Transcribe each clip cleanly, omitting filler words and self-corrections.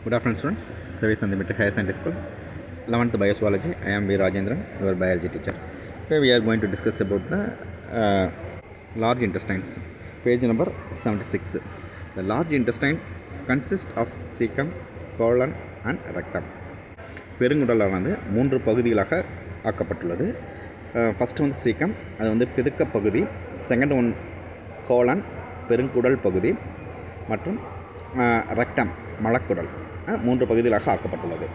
Good afternoon, students. Service and the Metric Higher Science School, 11th Biozoology. I am V. Rajendran, your biology teacher. Here we are going to discuss about the large intestines. Page number 76. The large intestine consists of cecum, colon and rectum. பெருங்குடலானது 3 பகுதிகளாக ஆக்கப்பட்டுள்ளது. First வந்து caecum, அது வந்து பிதுக்க பகுதி. Second one colon, பெருங்குடல் பகுதி. மற்றும் rectum, மலக்குடல், 3 பகுதிகளாக ஆக்கப்பட்டுள்ளது.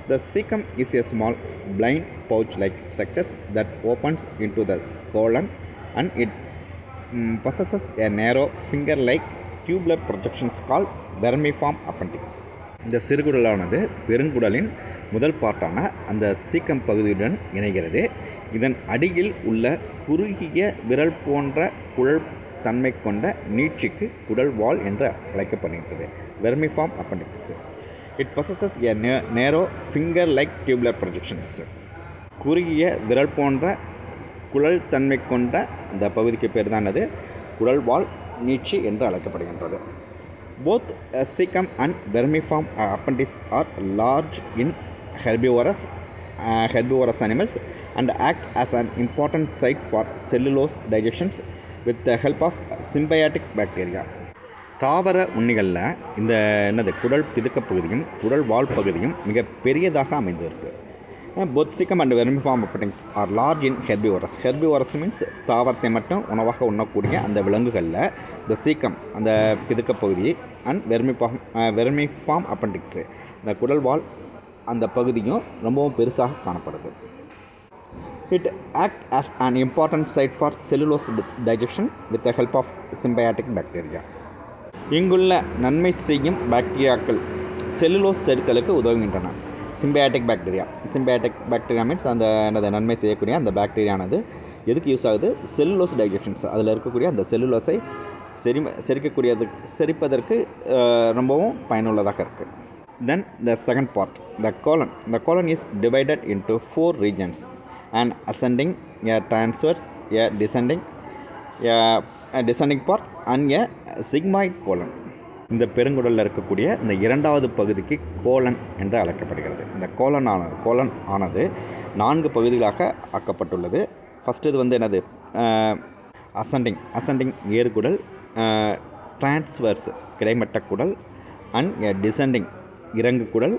The cecum is a small blind pouch-like structure that opens into the colon and it possesses a narrow finger-like tubular projections called vermiform appendix. இந்த சிறுகுடலானது பெருங்குடலின் முதல் பார்ட்டான அந்த சீக்கம் பகுதியுடன் இணைகிறது. இதன் அடியில் உள்ள குறுகிய விரல் போன்ற குழல் தன்மை கொண்ட நீட்சிக்கு குடல் வால் என்று அழைக்கப்படுகிறது. Vermiform appendix. It possesses a narrow finger-like tubular projections. குறுகிய விரல் போன்ற குழல் தன்மை கொண்ட அந்த பகுதிக்கு பேர் தான் அது குடல் வால் நீட்சி என்று அழைக்கப்படுகின்றது. Both cecum and vermiform appendix are large in herbivorous animals and act as an important site for cellulose digestions with the help of symbiotic bacteria. தாவர உண்ணிகளில் இந்த குடல் பிதுக்க பகுதியும் குடல் வால் பகுதியும் மிக பெரியதாக அமைந்திருக்கு. Both cecum and vermiform appendix are large in herbivorous. Herbivorous means தாவரத்தை மட்டும் உணவாக உண்ணக்கூடிய அந்த விலங்குகளில் இந்த சீக்கம் அந்த பிதுக்க பகுதி அண்ட் வெர்மிஃபார்ம் அப்பெண்டிக்ஸ் இந்த குடல் வால் அந்த பகுதியும் ரொம்பவும் பெருசாக காணப்படுது. It acts as an important site for cellulose digestion with the help of symbiotic bacteria. இங்குள்ள நன்மை செய்யும் பாக்டீரியாக்கள் செல்லுலோஸ் செரித்தலுக்கு உதவுகின்றன. சிம்பயாட்டிக் பாக்டீரியா மீன்ஸ் அந்த நன்மை செய்யக்கூடிய அந்த பாக்டீரியானது எதுக்கு யூஸ் ஆகுது? செல்லுலோஸ் டைஜெஷன்ஸ், அதில் இருக்கக்கூடிய அந்த செல்லுலோஸை செரிப்பதற்கு ரொம்பவும் பயனுள்ளதாக இருக்குது. Then the second part, the colon. The colon is divided into 4 regions: an ascending, a transverse, a descending part and a sigmoid colon. இந்த பெருங்குடலில் இருக்கக்கூடிய இந்த இரண்டாவது பகுதிக்கு கோலன் என்று அழைக்கப்படுகிறது. இந்த கோலன் ஆனது 4 பகுதிகளாக ஆக்கப்பட்டுள்ளது. ஃபஸ்ட்டு இது வந்து என்னது? அசெண்டிங் ஏறுகுடல், டிரான்ஸ்வர்ஸ் கிடைமட்ட குடல் அண்ட் எ டிசெண்டிங் இறங்கு குடல்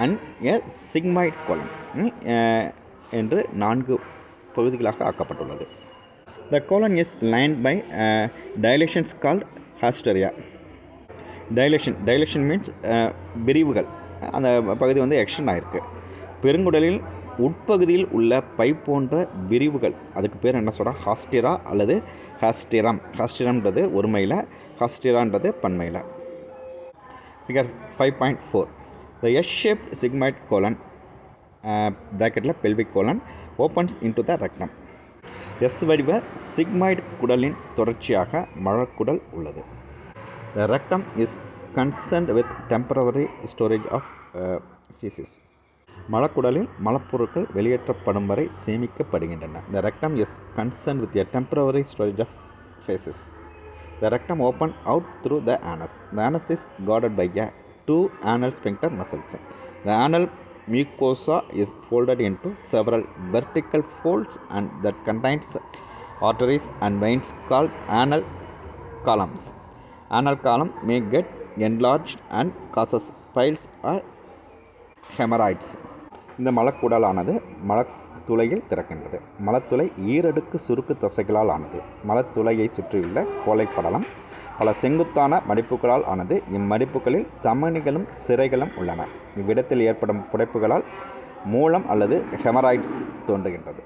அண்ட் எ சிக்மாய்ட் கோலன் என்று 4 பகுதிகளாக ஆக்கப்பட்டுள்ளது. The colon is lined by dilations called hasteria. Dilation means விரிவுகள். அந்த பகுதி வந்து எக்ஸ்டெண்ட் ஆகிருக்கு. பெருங்குடலில் உட்பகுதியில் உள்ள பை போன்ற விரிவுகள், அதுக்கு பேர் என்ன சொல்கிறோம்? ஹாஸ்டிரா அல்லது ஹாஸ்டிரம். ஹாஸ்டிரம்ன்றது ஒருமையில், ஹாஸ்டிரான்றது பன்மையில். Figure 5.4. The S-shaped sigmoid colon bracketல pelvic colon opens into the rectum. S வடிவ சிக்மாய்டு குடலின் தொடர்ச்சியாக மலக்குடல் உள்ளது. The rectum is concerned with temporary storage of feces. மலக்குடலில் மலப்பொருட்கள் வெளியேற்றப்படும் வரை சேமிக்கப்படுகின்றன. The rectum is concerned with a temporary storage of feces. The rectum opens out through the anus. The anus is guarded by 2 anal sphincter muscles. The anal mucosa is folded into several vertical folds and that contains arteries and veins called anal columns. Anal column may get enlarged and causes piles or hemorrhoids. இந்த மலக்குடலானது மலத்துளையில் திறக்கின்றது. மலத்துளை ஈரடுக்கு சுருக்கு தசைகளால் ஆனது. மலத்துளையை சுற்றியுள்ள கோழைப்படலம் பல செங்குத்தான மடிப்புகளால் ஆனது. இம்மடிப்புகளில் தமனிகளும் சிரைகளும் உள்ளன. இவ்விடத்தில் ஏற்படும் புடைப்புகளால் மூலம் அல்லது ஹெமராய்ட்ஸ் தோன்றுகின்றது.